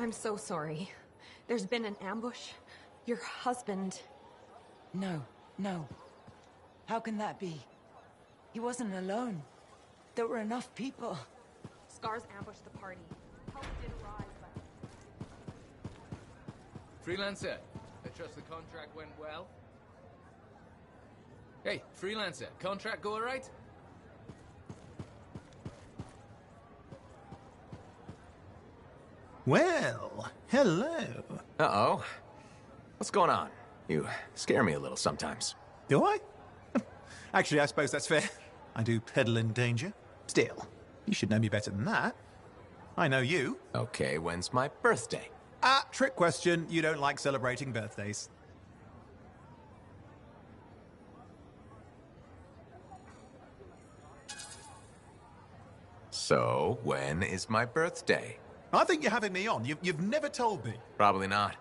I'm so sorry. There's been an ambush. Your husband... No, no. How can that be? He wasn't alone. There were enough people. Scars ambushed the party. Help did arrive, but... Freelancer, I trust the contract went well? Hey, Freelancer, contract go alright? Well, hello. Uh-oh. What's going on? You scare me a little sometimes. Do I? Actually, I suppose that's fair. I do peddle in danger. Still, you should know me better than that. I know you. Okay, when's my birthday? Ah, trick question. You don't like celebrating birthdays. So, when is my birthday? I think you're having me on. You've never told me. Probably not.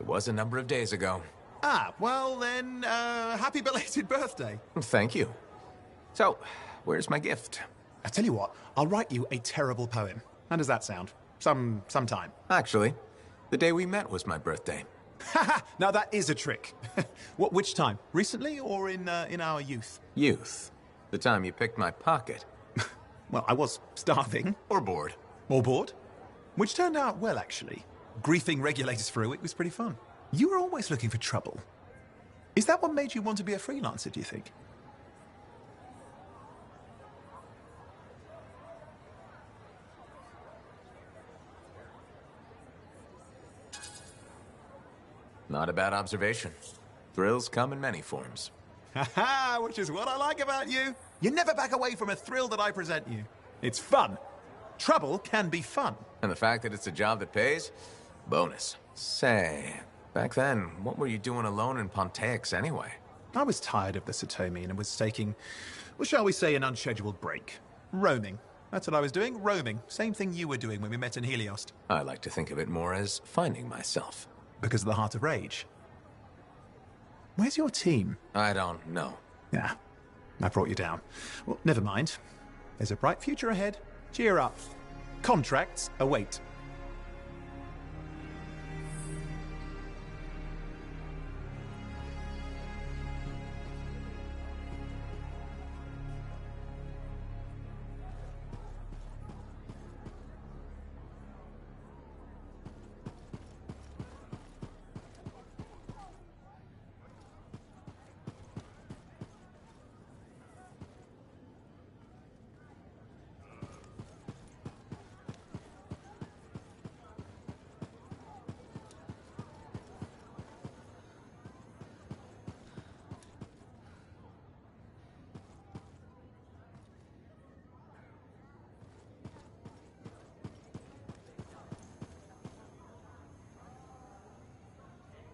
It was a number of days ago. Ah, well then, happy belated birthday. Thank you. So, where's my gift? I tell you what, I'll write you a terrible poem. How does that sound? Sometime. Actually, the day we met was my birthday. Haha, now that is a trick. Which time? Recently or in our youth? Youth. The time you picked my pocket. Well, I was starving. Or bored. Or bored. Which turned out well, actually. Griefing regulators for a week was pretty fun. You were always looking for trouble. Is that what made you want to be a freelancer, do you think? Not a bad observation. Thrills come in many forms. Haha, which is what I like about you. You never back away from a thrill that I present you. It's fun. Trouble can be fun. And the fact that it's a job that pays? Bonus. Say, back then, what were you doing alone in Pontaix anyway? I was tired of the Satomi and was taking, well, shall we say, an unscheduled break. Roaming. That's what I was doing, roaming. Same thing you were doing when we met in Heliost. I like to think of it more as finding myself. Because of the Heart of Rage. Where's your team? I don't know. Yeah, I brought you down. Well, never mind. There's a bright future ahead. Cheer up. Contracts await.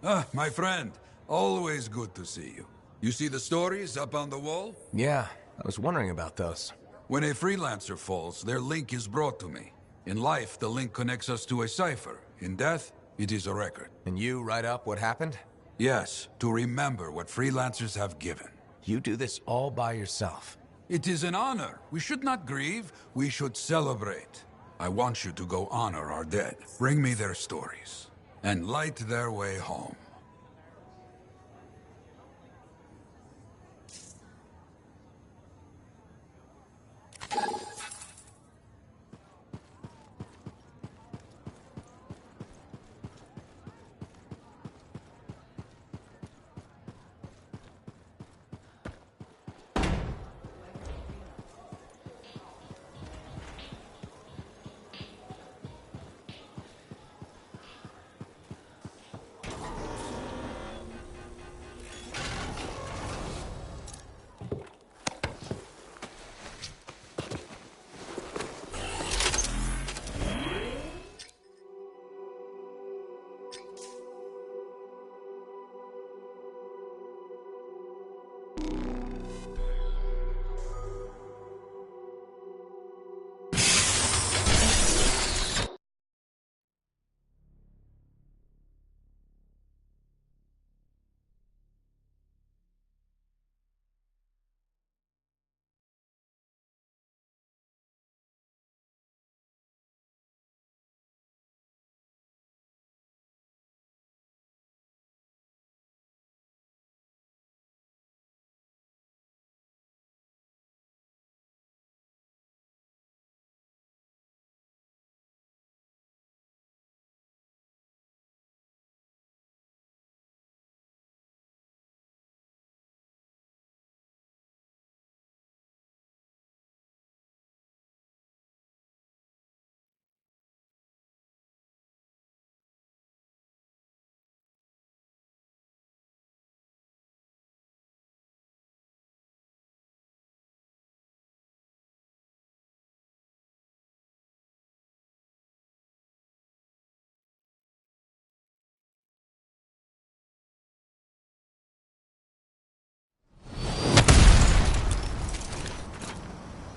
Ah, my friend. Always good to see you. You see the stories up on the wall? Yeah, I was wondering about those. When a freelancer falls, their link is brought to me. In life, the link connects us to a cipher. In death, it is a record. And you write up what happened? Yes, to remember what freelancers have given. You do this all by yourself. It is an honor. We should not grieve, we should celebrate. I want you to go honor our dead. Bring me their stories. And light their way home.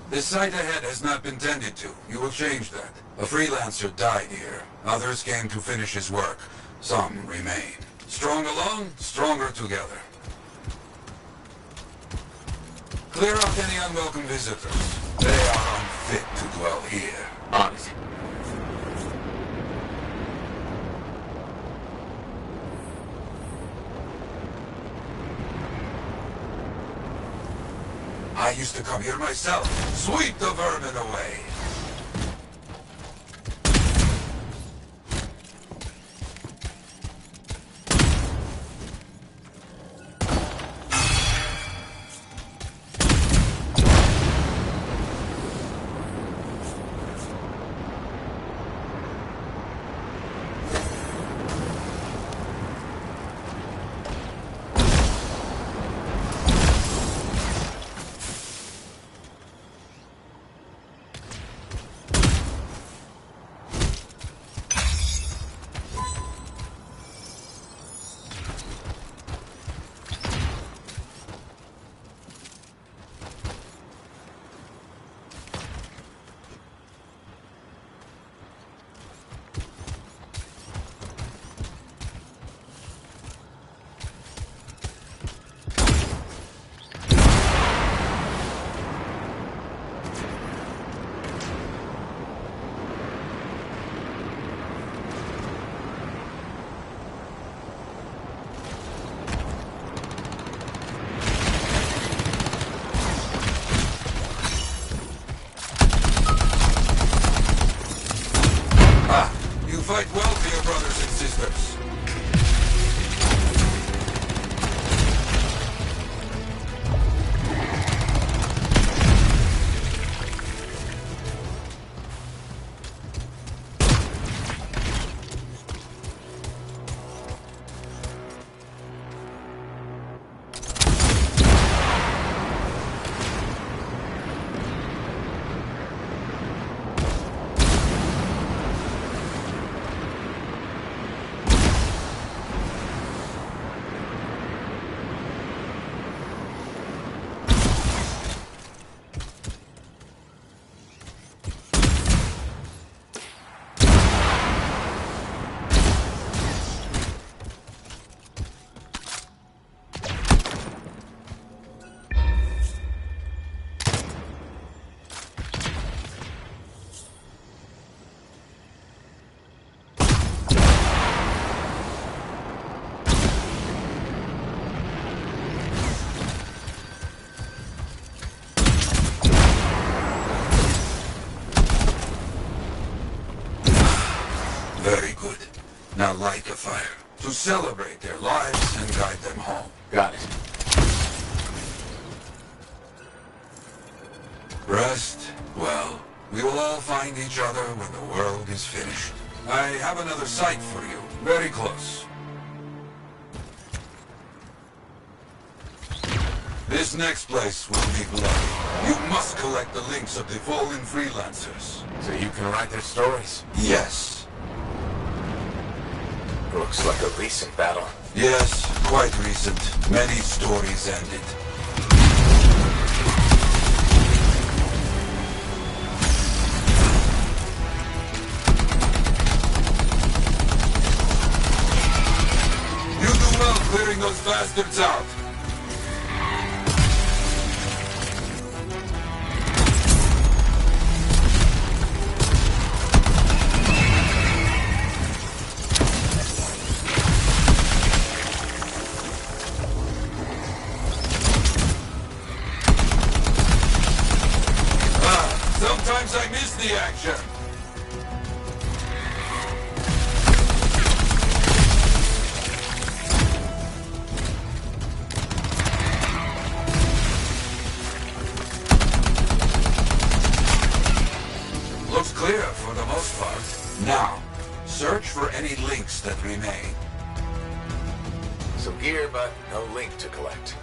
This site ahead has not been tended to. You will change that. A freelancer died here. Others came to finish his work. Some remain. Strong alone, stronger together. Clear out any unwelcome visitors. They are unfit to dwell here. On it. I used to come here myself. Sweep the vermin away. Fight well for your brothers and sisters. Very good. Now light a fire to celebrate their lives and guide them home. Got it. Rest? Well, we will all find each other when the world is finished. I have another site for you, very close. This next place will be bloody. You must collect the links of the fallen freelancers. So you can write their stories? Yes. Looks like a recent battle. Yes, quite recent. Many stories ended. You do well clearing those bastards out. Sometimes I miss the action. Looks clear for the most part. Now, search for any links that remain. Some gear, but no link to collect.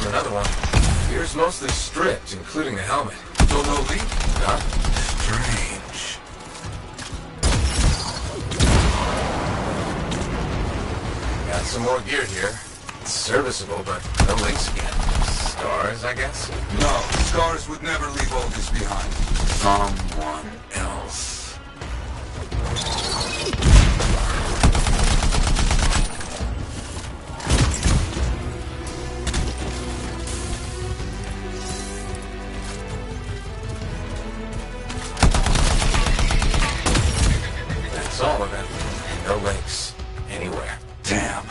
Another one. Gear's mostly stripped, including the helmet. Still no leak? Huh? Strange. Got some more gear here. It's serviceable, but no links again. Stars, I guess? No, Scars would never leave all this behind. Someone else. That's all of it. No links. Anywhere. Damn.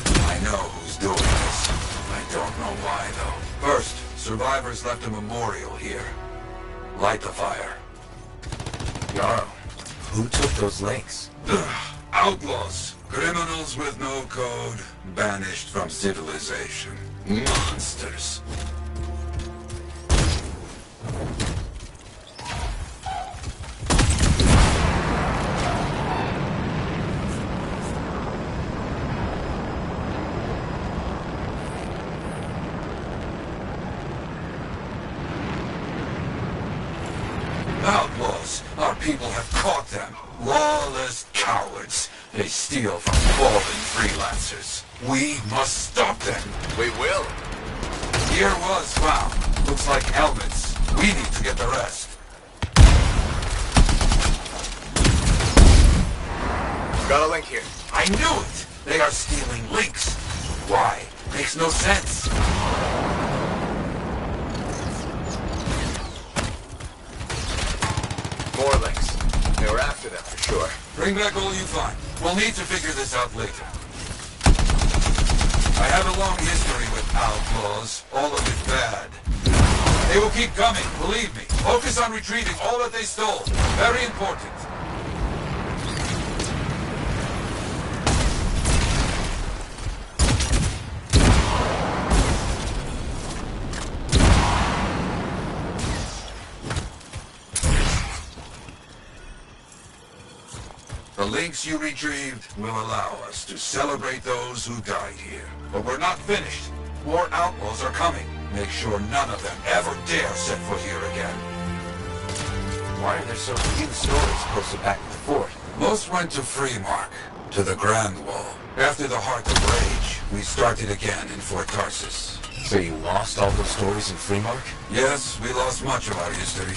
I know who's doing this. I don't know why, though. First, survivors left a memorial here. Light the fire. Yarrow, who took those links? Outlaws. Criminals with no code. Banished from civilization. Monsters. Outlaws. Our people have caught them. Lawless cowards. They steal from fallen freelancers. We must stop them. We will. Gear was found. Looks like helmets. We need to get the rest. Got a link here. I knew it! They are stealing links. Why? Makes no sense. More links. They were after them for sure. Bring back all you find. We'll need to figure this out later. I have a long history with outlaws. All of it bad. They will keep coming, believe me. Focus on retrieving all that they stole. Very important. The links you retrieved will allow us to celebrate those who died here. But we're not finished. More outlaws are coming. Make sure none of them ever dare set foot here again. Why are there so few stories posted back at the fort? Most went to Freemark, to the Grand Wall. After the Heart of Rage, we started again in Fort Tarsus. So you lost all those stories in Freemark? Yes, we lost much of our history.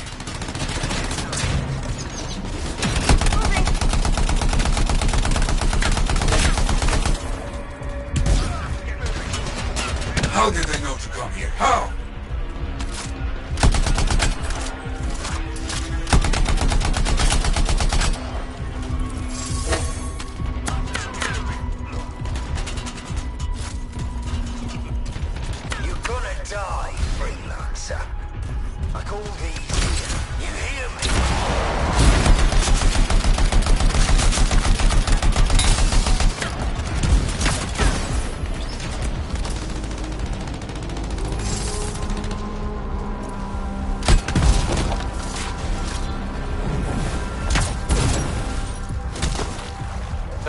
How did they know to come here? How? You're gonna die, freelancer. I call these here. You hear me?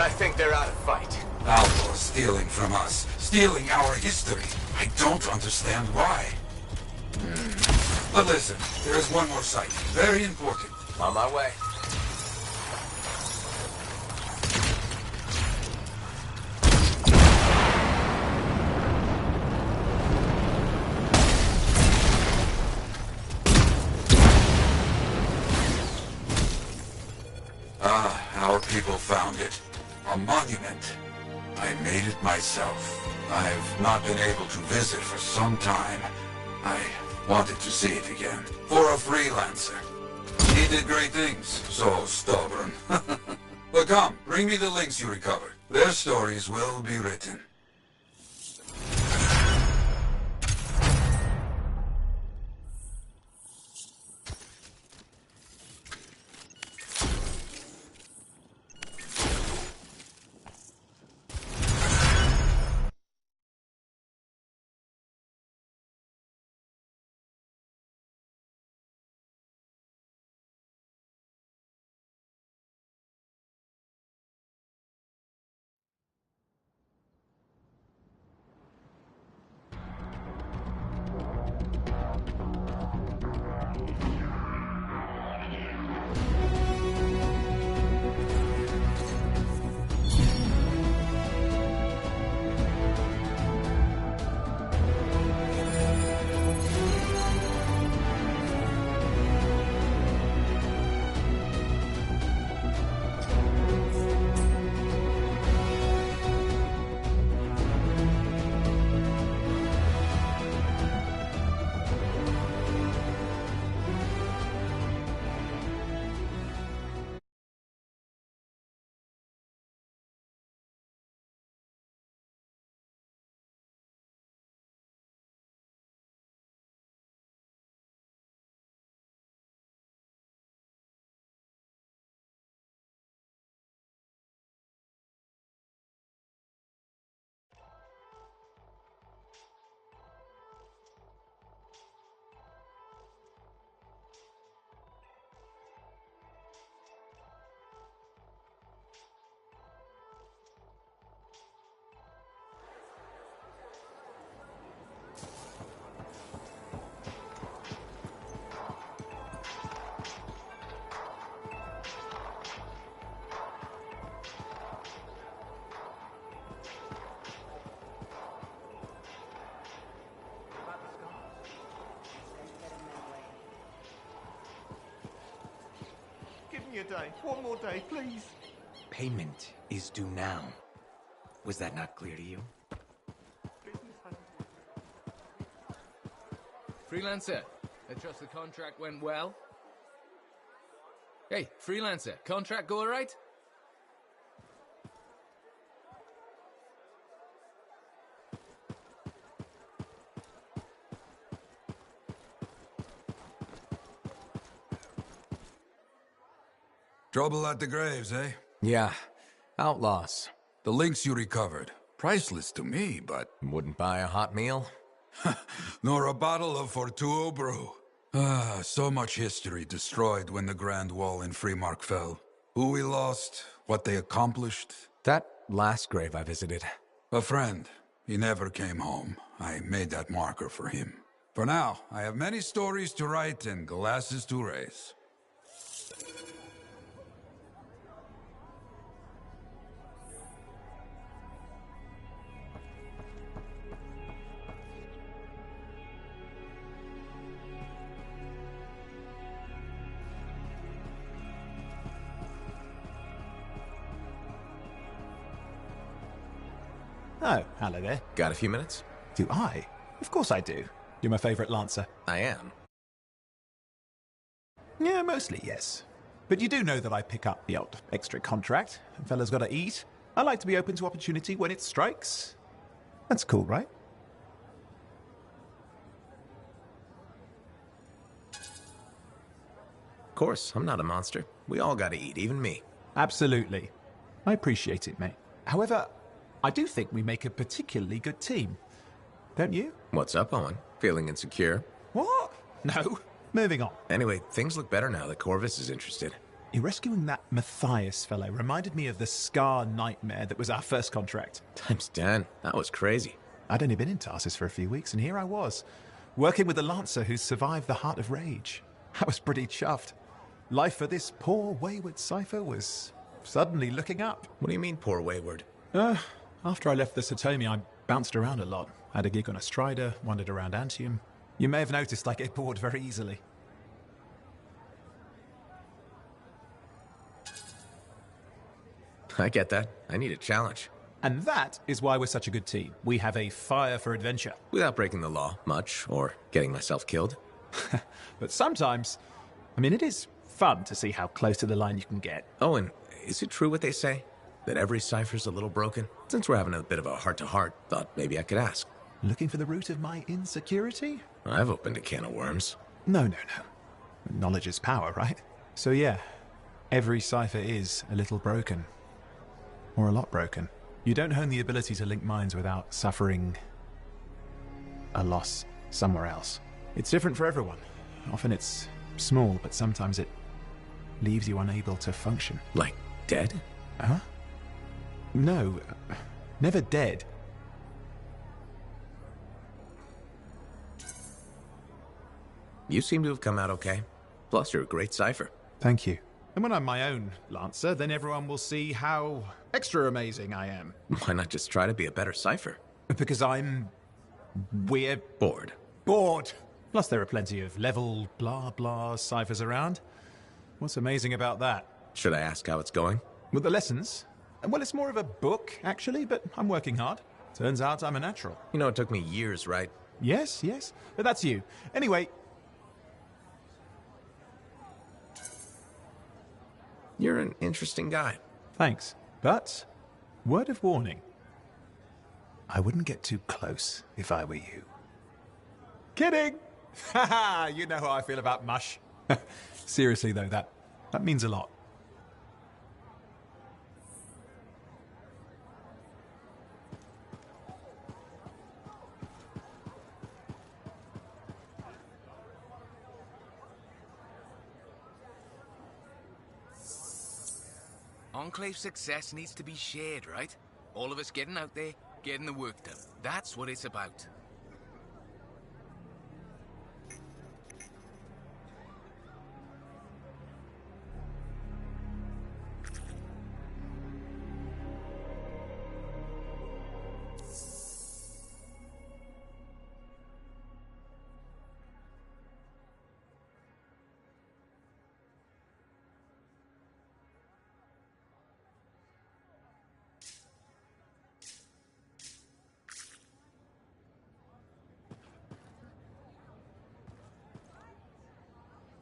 I think they're out of fight. Outlaws stealing from us. Stealing our history. I don't understand why. But listen, there is one more site. Very important. On my way. Our people found it. A monument. I made it myself. I've not been able to visit for some time. I wanted to see it again. For a freelancer. He did great things. So stubborn. But come, bring me the links you recovered. Their stories will be written. me a day. One more day, please. Payment is due now. Was that not clear to you? Freelancer, I trust the contract went well? Hey, Freelancer, contract go alright? Trouble at the graves, eh? Yeah, outlaws. The links you recovered. Priceless to me, but... Wouldn't buy a hot meal? nor a bottle of Fortuo brew. Ah, so much history destroyed when the Grand Wall in Freemark fell. Who we lost, what they accomplished. That last grave I visited. A friend. He never came home. I made that marker for him. For now, I have many stories to write and glasses to raise. Oh, hello there. Got a few minutes? Do I? Of course I do. You're my favourite Lancer. I am. Yeah, mostly, yes. But you do know that I pick up the odd extra contract. Fella's gotta eat. I like to be open to opportunity when it strikes. That's cool, right? Of course, I'm not a monster. We all gotta eat, even me. Absolutely. I appreciate it, mate. However, I do think we make a particularly good team. Don't you? What's up, Owen? Feeling insecure? What? No. Moving on. Anyway, things look better now that Corvus is interested. You rescuing that Matthias fellow reminded me of the Scar nightmare that was our first contract. Times 10. That was crazy. I'd only been in Tarsus for a few weeks, and here I was, working with the Lancer who survived the Heart of Rage. I was pretty chuffed. Life for this poor, wayward cipher was suddenly looking up. What do you mean, poor wayward? After I left the Satomi, I bounced around a lot. Had a gig on a Strider, wandered around Anthem. You may have noticed I get bored very easily. I get that. I need a challenge. And that is why we're such a good team. We have a fire for adventure. Without breaking the law, much, or getting myself killed. But sometimes, I mean, it is fun to see how close to the line you can get. Oh, and is it true what they say? That every cipher's a little broken? Since we're having a bit of a heart-to-heart, thought maybe I could ask. Looking for the root of my insecurity? I've opened a can of worms. No. Knowledge is power, right? So yeah, every cipher is a little broken. Or a lot broken. You don't hone the ability to link minds without suffering a loss somewhere else. It's different for everyone. Often it's small, but sometimes it leaves you unable to function. Like dead? Huh? No, never dead. You seem to have come out okay. Plus, you're a great cipher. Thank you. And when I'm my own Lancer, then everyone will see how extra amazing I am. Why not just try to be a better cipher? Because we're Bored. bored. Plus there are plenty of level blah blah ciphers around. What's amazing about that? Should I ask how it's going? With the lessons? Well, it's more of a book, actually, but I'm working hard. Turns out I'm a natural. You know, it took me years, right? Yes, but that's you. Anyway, You're an interesting guy. thanks. But, word of warning. I wouldn't get too close if I were you. Kidding! Haha, you know how I feel about mush. Seriously though, that means a lot. Enclave success needs to be shared, right? All of us getting out there, getting the work done. That's what it's about.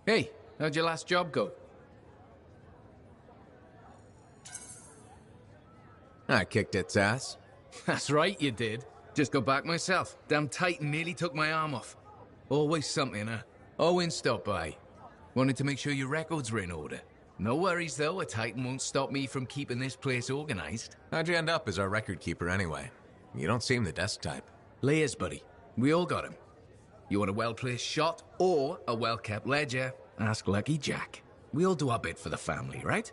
Hey, how'd your last job go? I kicked its ass. That's right, you did. Just got back myself. Damn Titan nearly took my arm off. Always something, huh? Owen stopped by. Wanted to make sure your records were in order. No worries, though. A Titan won't stop me from keeping this place organized. How'd you end up as our record keeper anyway? You don't seem the desk type. Layers, buddy. We all got him. You want a well-placed shot or a well-kept ledger? Ask Lucky Jack. We all do our bit for the family, right?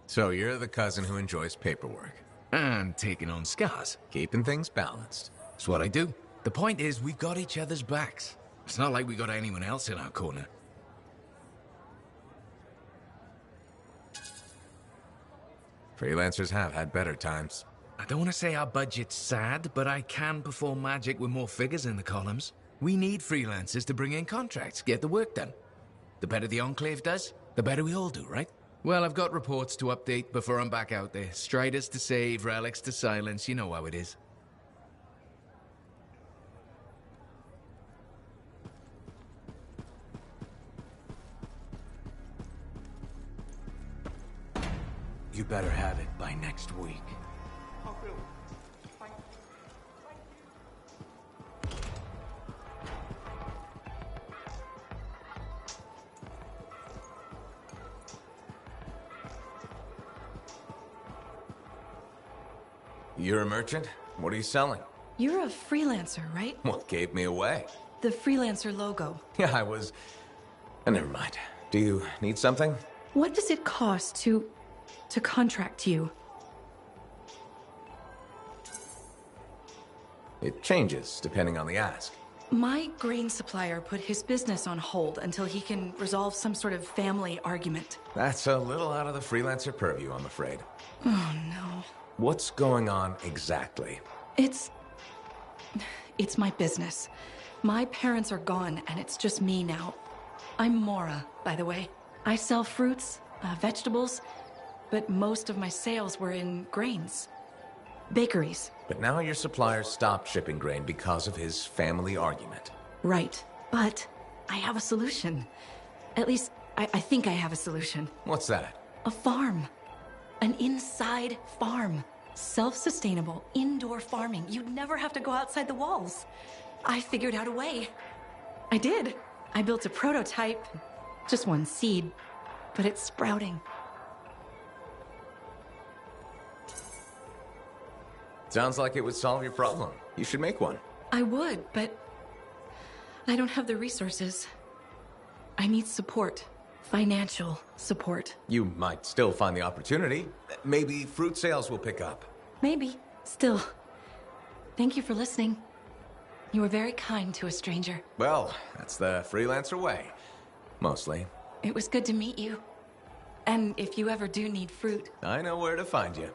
So you're the cousin who enjoys paperwork. And taking on scars. Keeping things balanced. That's what I do. The point is, we've got each other's backs. It's not like we got anyone else in our corner. Freelancers have had better times. I don't want to say our budget's sad, but I can perform magic with more figures in the columns. We need freelancers to bring in contracts, get the work done. The better the Enclave does, the better we all do, right? Well, I've got reports to update before I'm back out there. Striders to save, relics to silence, you know how it is. You better have it by next week. You're a merchant? What are you selling? You're a freelancer, right? What gave me away? The freelancer logo. Yeah, I was... never mind. Do you need something? What does it cost to contract you? It changes depending on the ask. My grain supplier put his business on hold until he can resolve some sort of family argument. That's a little out of the freelancer purview, I'm afraid. Oh, no. What's going on exactly? It's my business. My parents are gone, and it's just me now. I'm Mora, by the way. I sell fruits, vegetables, but most of my sales were in grains. Bakeries. But now your supplier stopped shipping grain because of his family argument. Right. But I have a solution. At least, I think I have a solution. What's that? A farm. An inside farm. Self-sustainable, indoor farming. You'd never have to go outside the walls. I figured out a way. I did. I built a prototype. Just one seed. But it's sprouting. Sounds like it would solve your problem. You should make one. I would, but I don't have the resources. I need support. Financial support. You might still find the opportunity. Maybe fruit sales will pick up. Maybe. Still. Thank you for listening. You were very kind to a stranger. Well, that's the freelancer way. Mostly. It was good to meet you. And if you ever do need fruit... I know where to find you.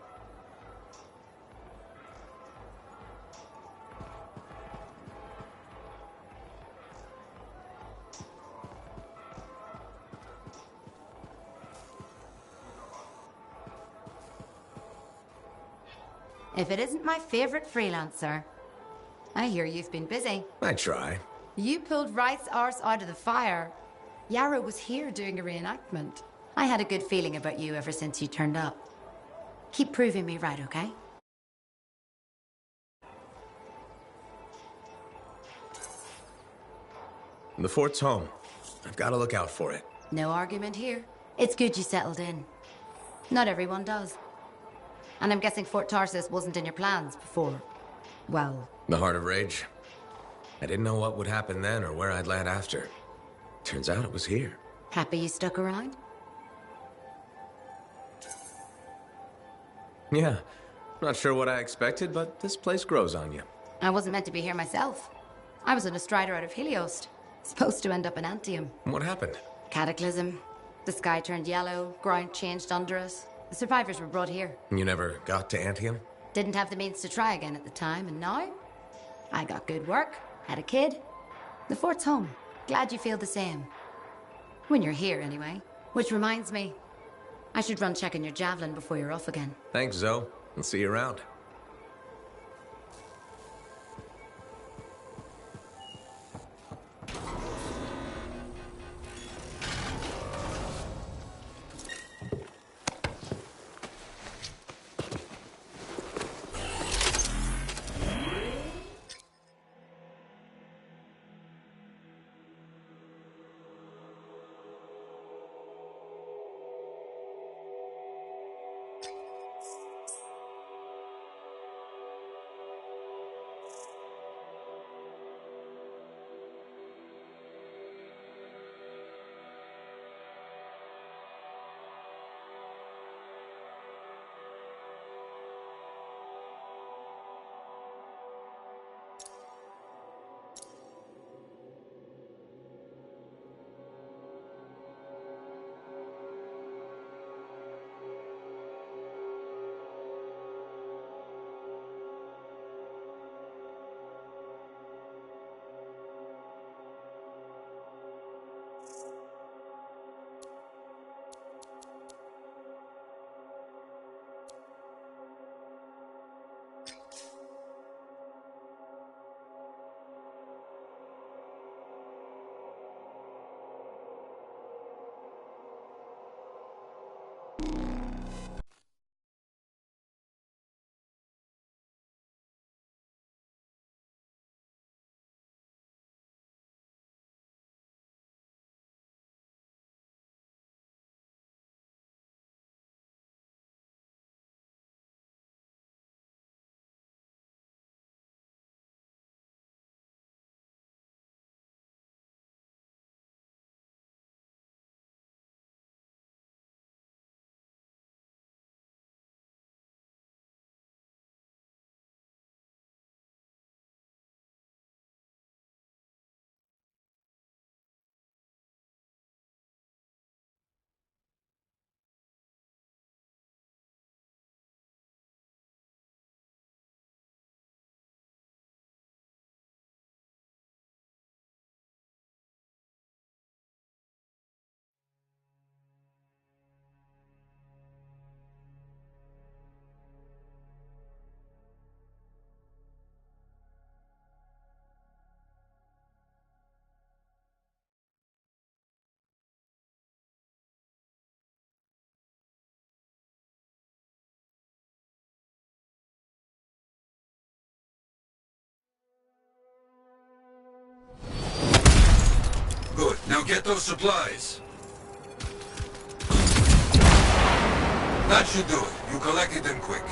If it isn't my favorite freelancer. I hear you've been busy. I try. You pulled Wright's arse out of the fire. Yarrow was here doing a reenactment. I had a good feeling about you ever since you turned up. Keep proving me right, okay? The fort's home. I've got to look out for it. No argument here. It's good you settled in. Not everyone does. And I'm guessing Fort Tarsis wasn't in your plans before. Well... The Heart of Rage. I didn't know what would happen then or where I'd land after. Turns out it was here. Happy you stuck around? Yeah. Not sure what I expected, but this place grows on you. I wasn't meant to be here myself. I was on a strider out of Heliost. Supposed to end up in Anthem. What happened? Cataclysm. The sky turned yellow, ground changed under us. The survivors were brought here. You never got to Anthem? Didn't have the means to try again at the time, and now? I got good work, had a kid. The fort's home. Glad you feel the same. When you're here, anyway. Which reminds me, I should run checking your javelin before you're off again. Thanks, Zoe. I'll see you around. Good. Now get those supplies. That should do it. You collected them quick.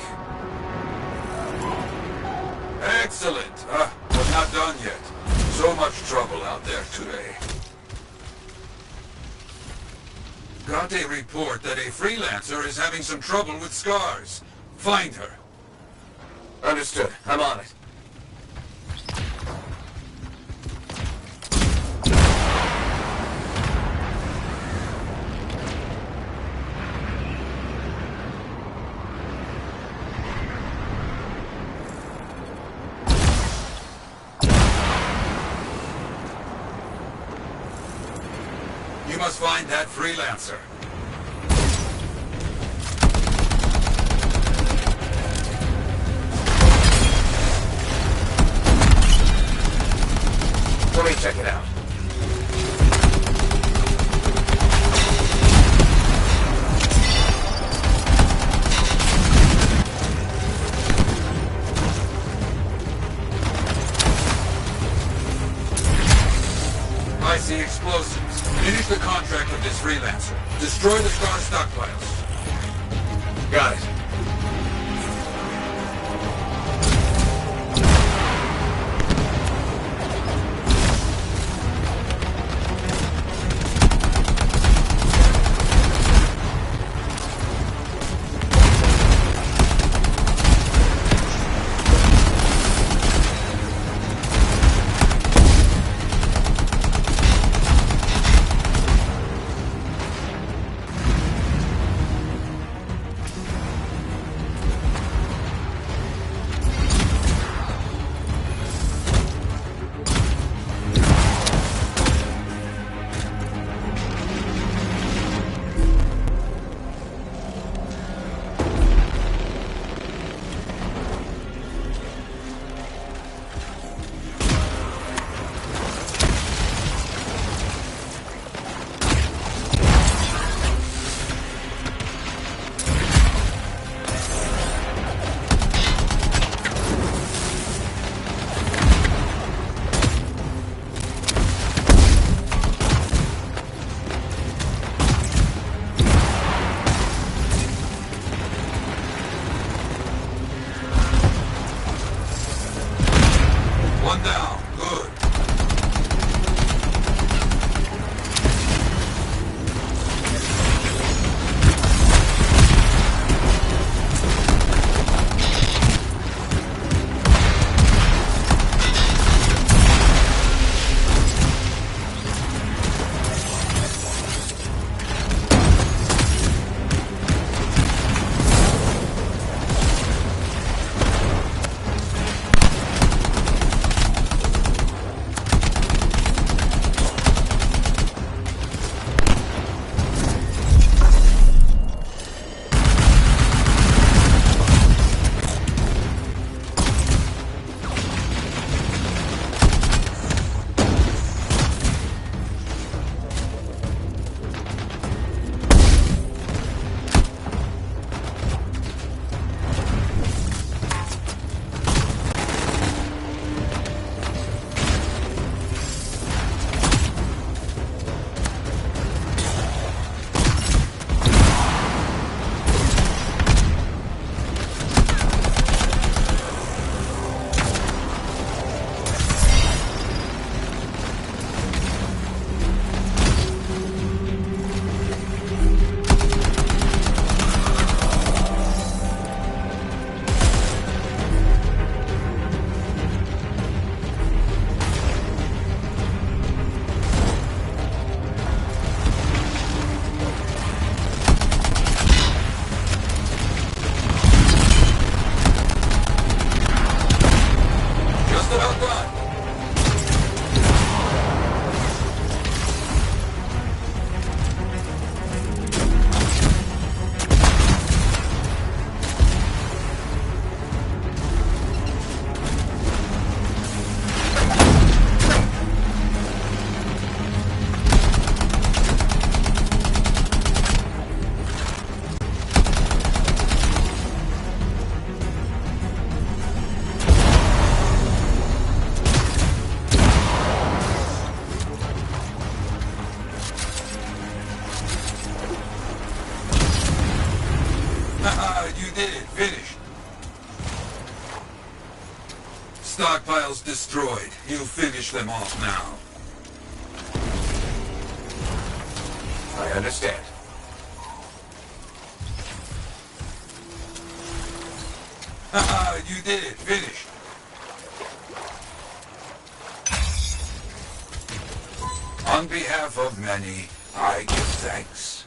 Excellent. But not done yet. So much trouble out there today. Got a report that a freelancer is having some trouble with scars. Find her. Understood. I'm on it. You must find that freelancer. Let me check it out. I see explosives. Finish the contract with this freelancer. Destroy the scar stockpiles. Got it. One down. Good. You finish them off now. I understand. Haha, you did it. Finished. On behalf of many, I give thanks.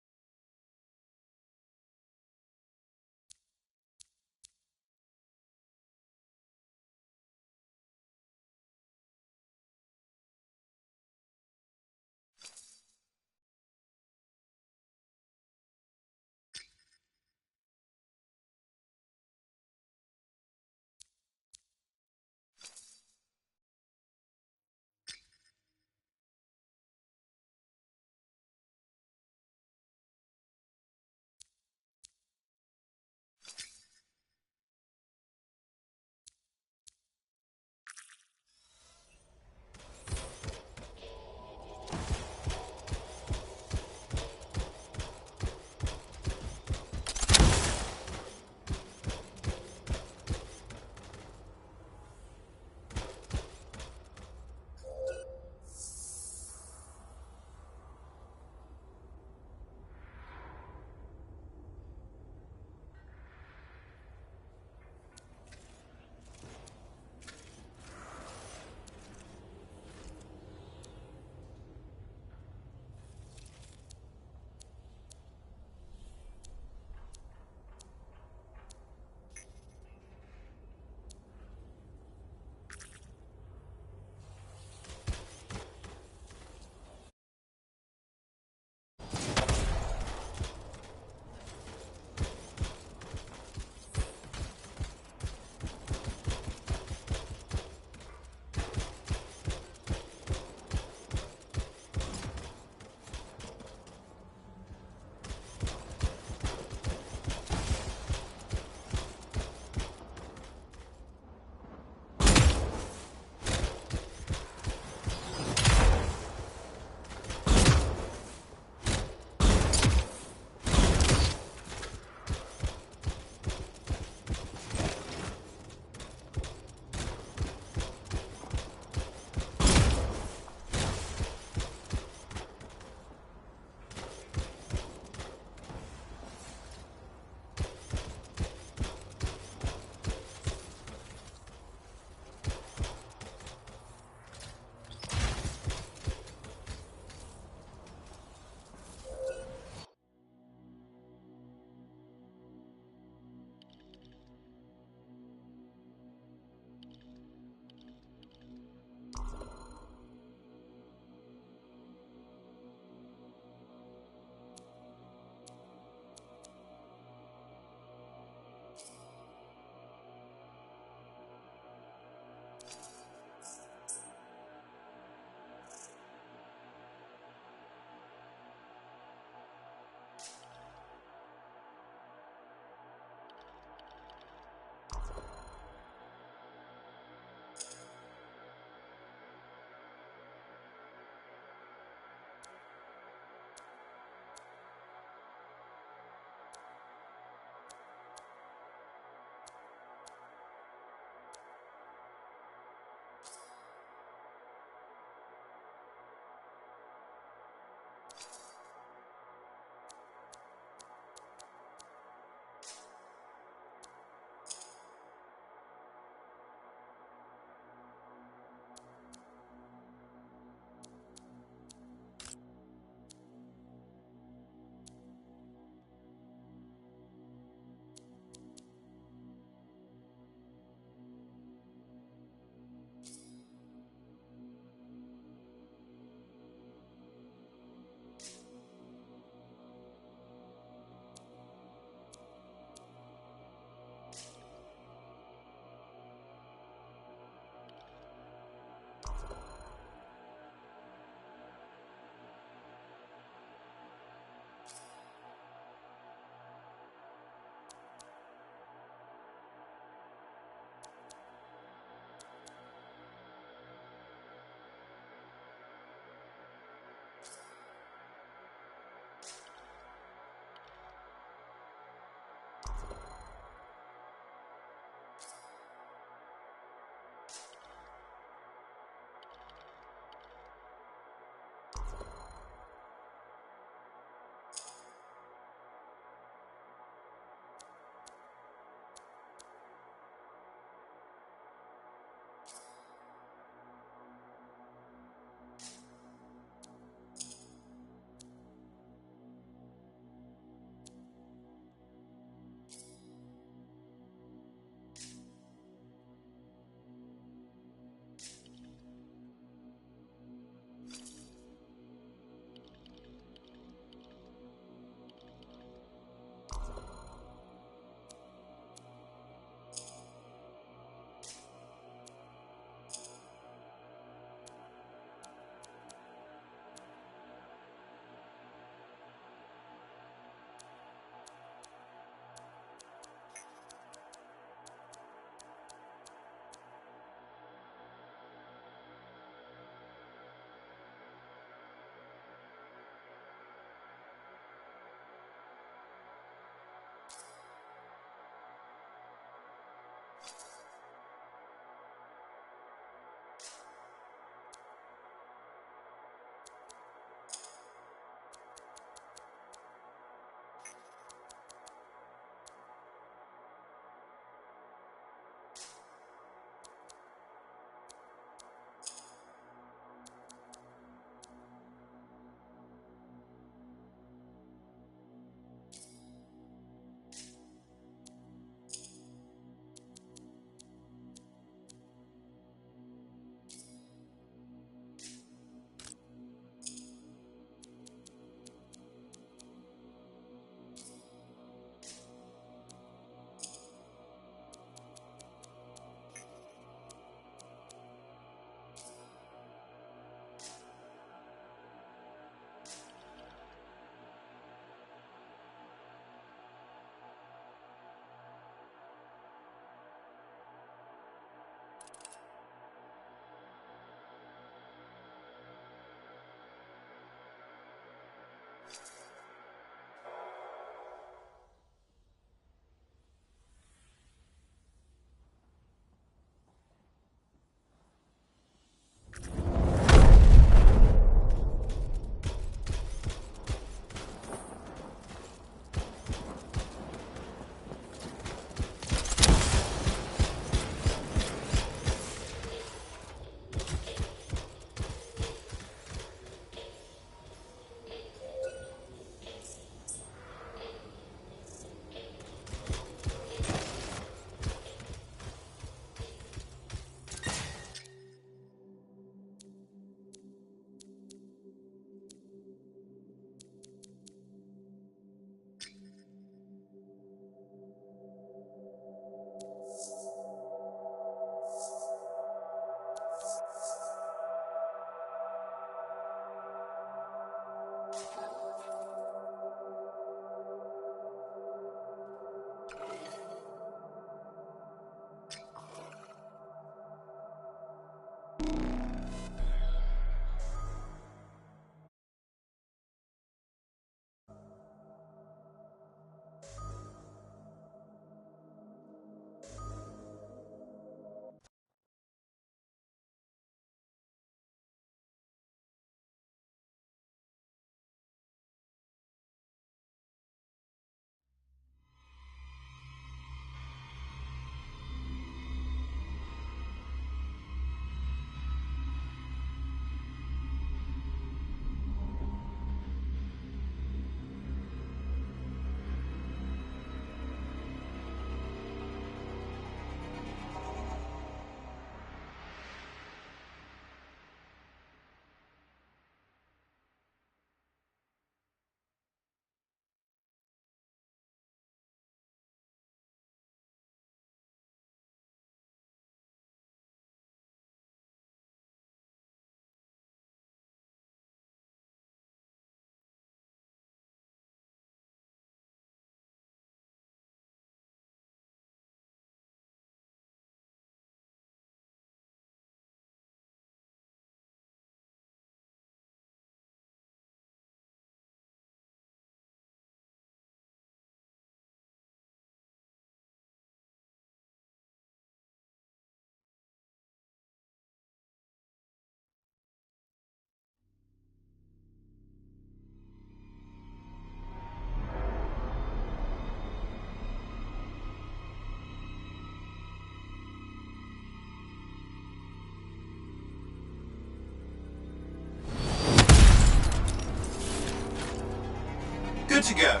Good to go.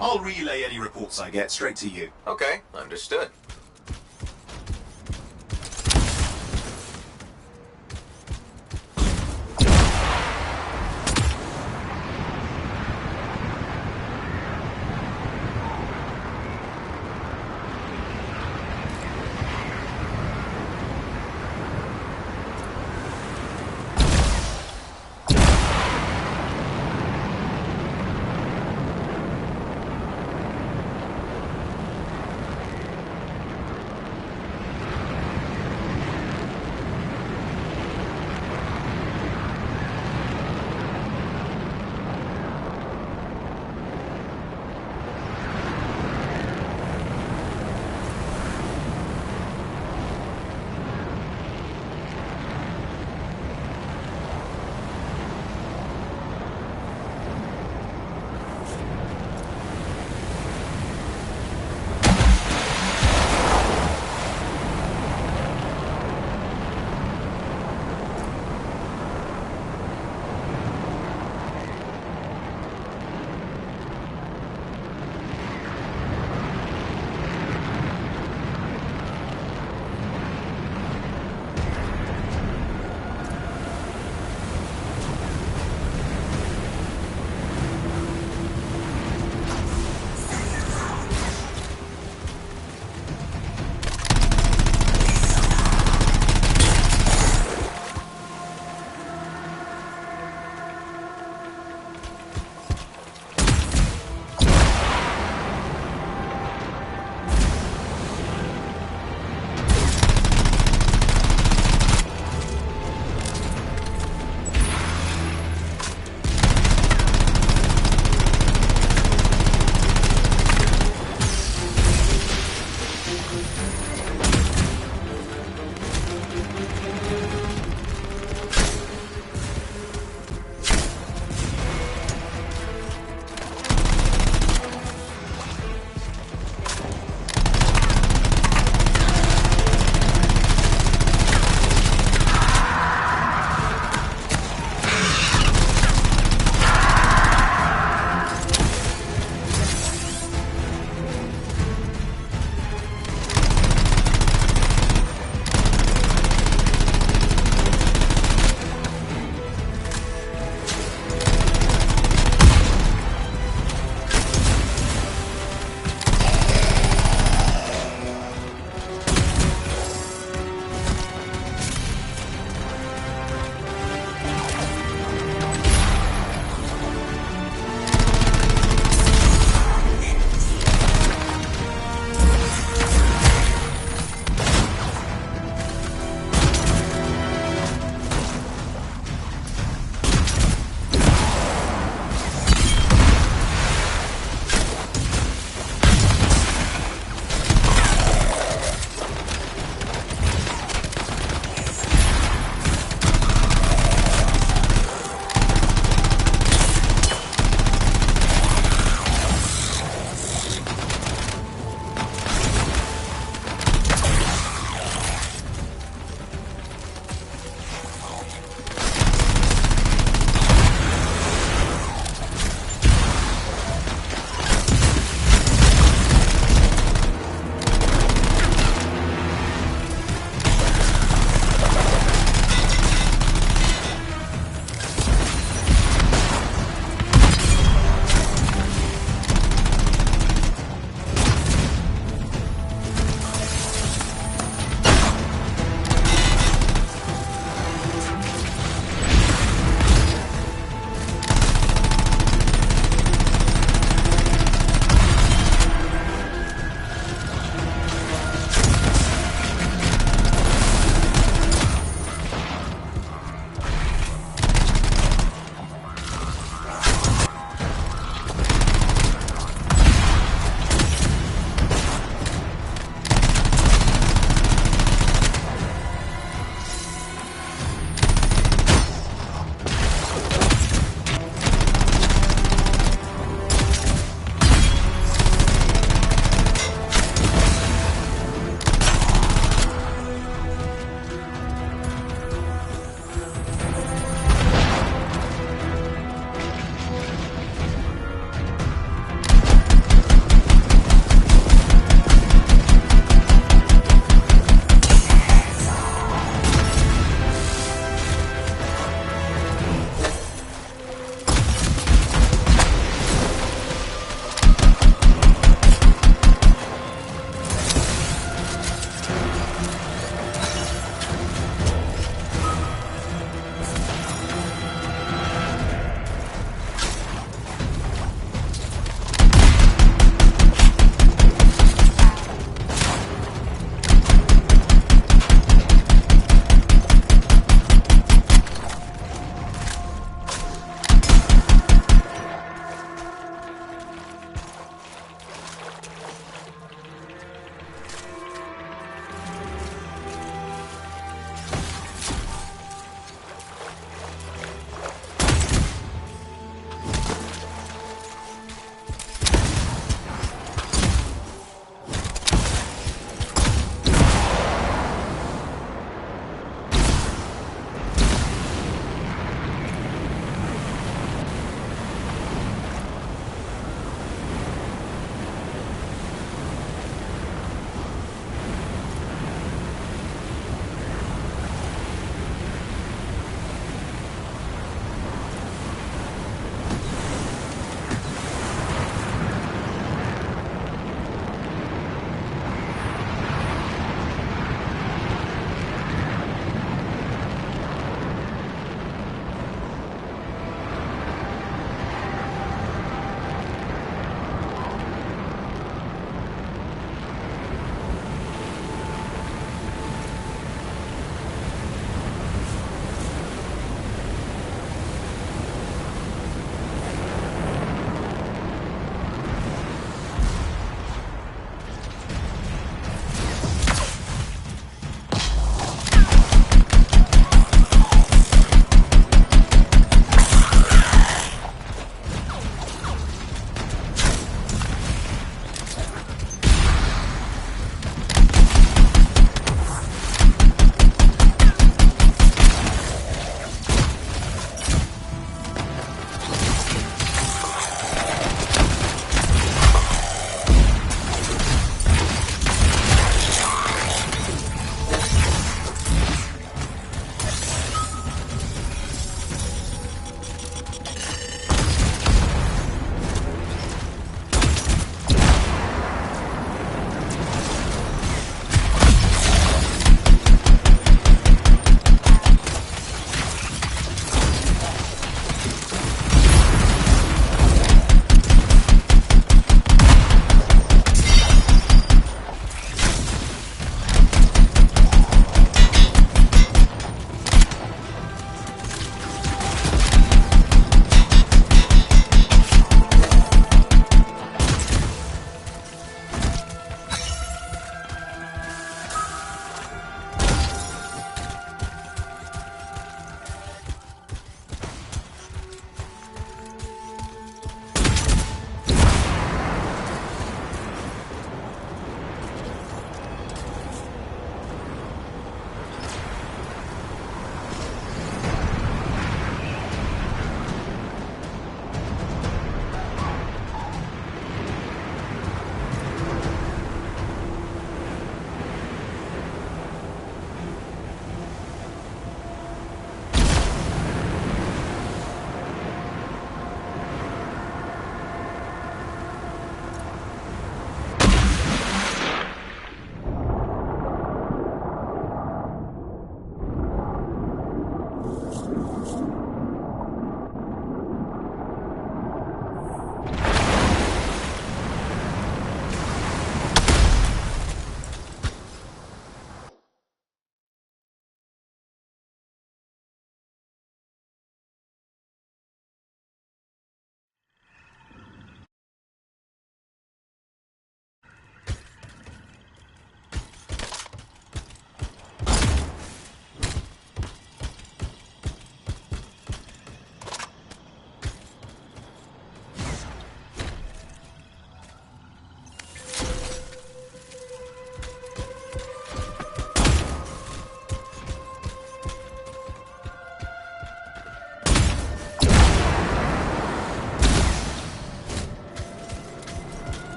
I'll relay any reports I get straight to you. Okay, understood.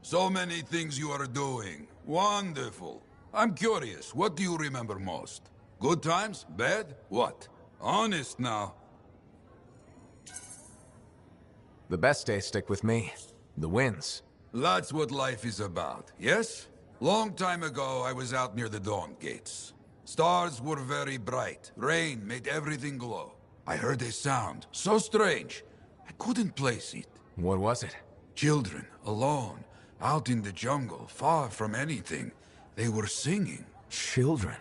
So many things you are doing. Wonderful. I'm curious, what do you remember most? Good times? Bad? What? Honest now. The best days stick with me. The wins. That's what life is about, yes? Long time ago, I was out near the Dawn Gates. Stars were very bright. Rain made everything glow. I heard a sound, so strange. I couldn't place it. What was it? Children, alone, out in the jungle, far from anything. They were singing. Children?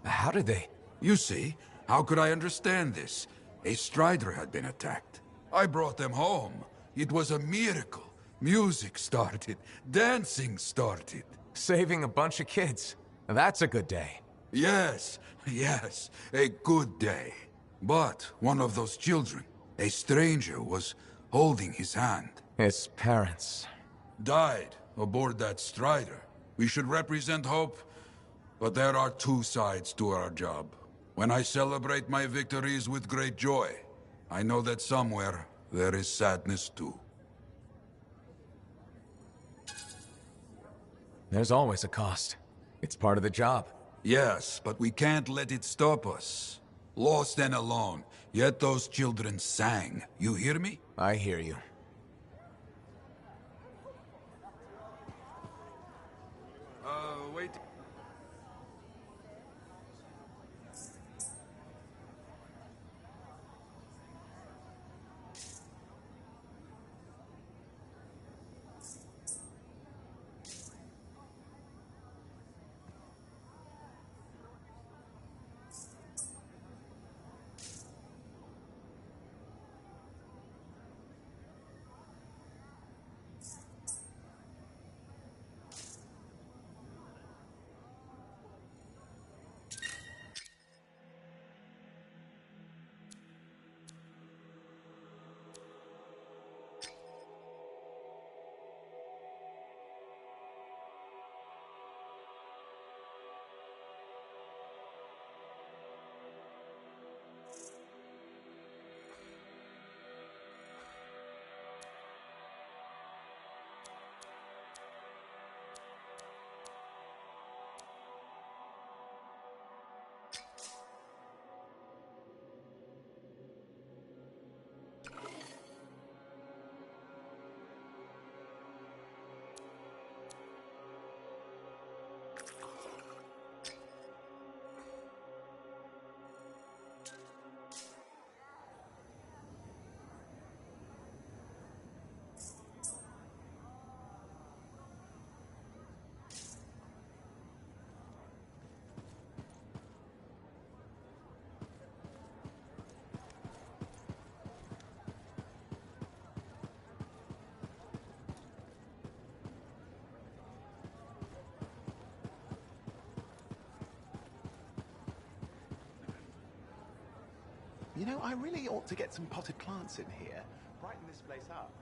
How did they? You see, how could I understand this? A strider had been attacked. I brought them home. It was a miracle. Music started. Dancing started. Saving a bunch of kids. That's a good day. Yes, yes, a good day. But one of those children, a stranger, was holding his hand. His parents. Died aboard that strider. We should represent hope, but there are two sides to our job. When I celebrate my victories with great joy, I know that somewhere there is sadness too. There's always a cost. It's part of the job. Yes, but we can't let it stop us. Lost and alone, yet those children sang. You hear me? I hear you. Wait. You know, I really ought to get some potted plants in here. Brighten this place up.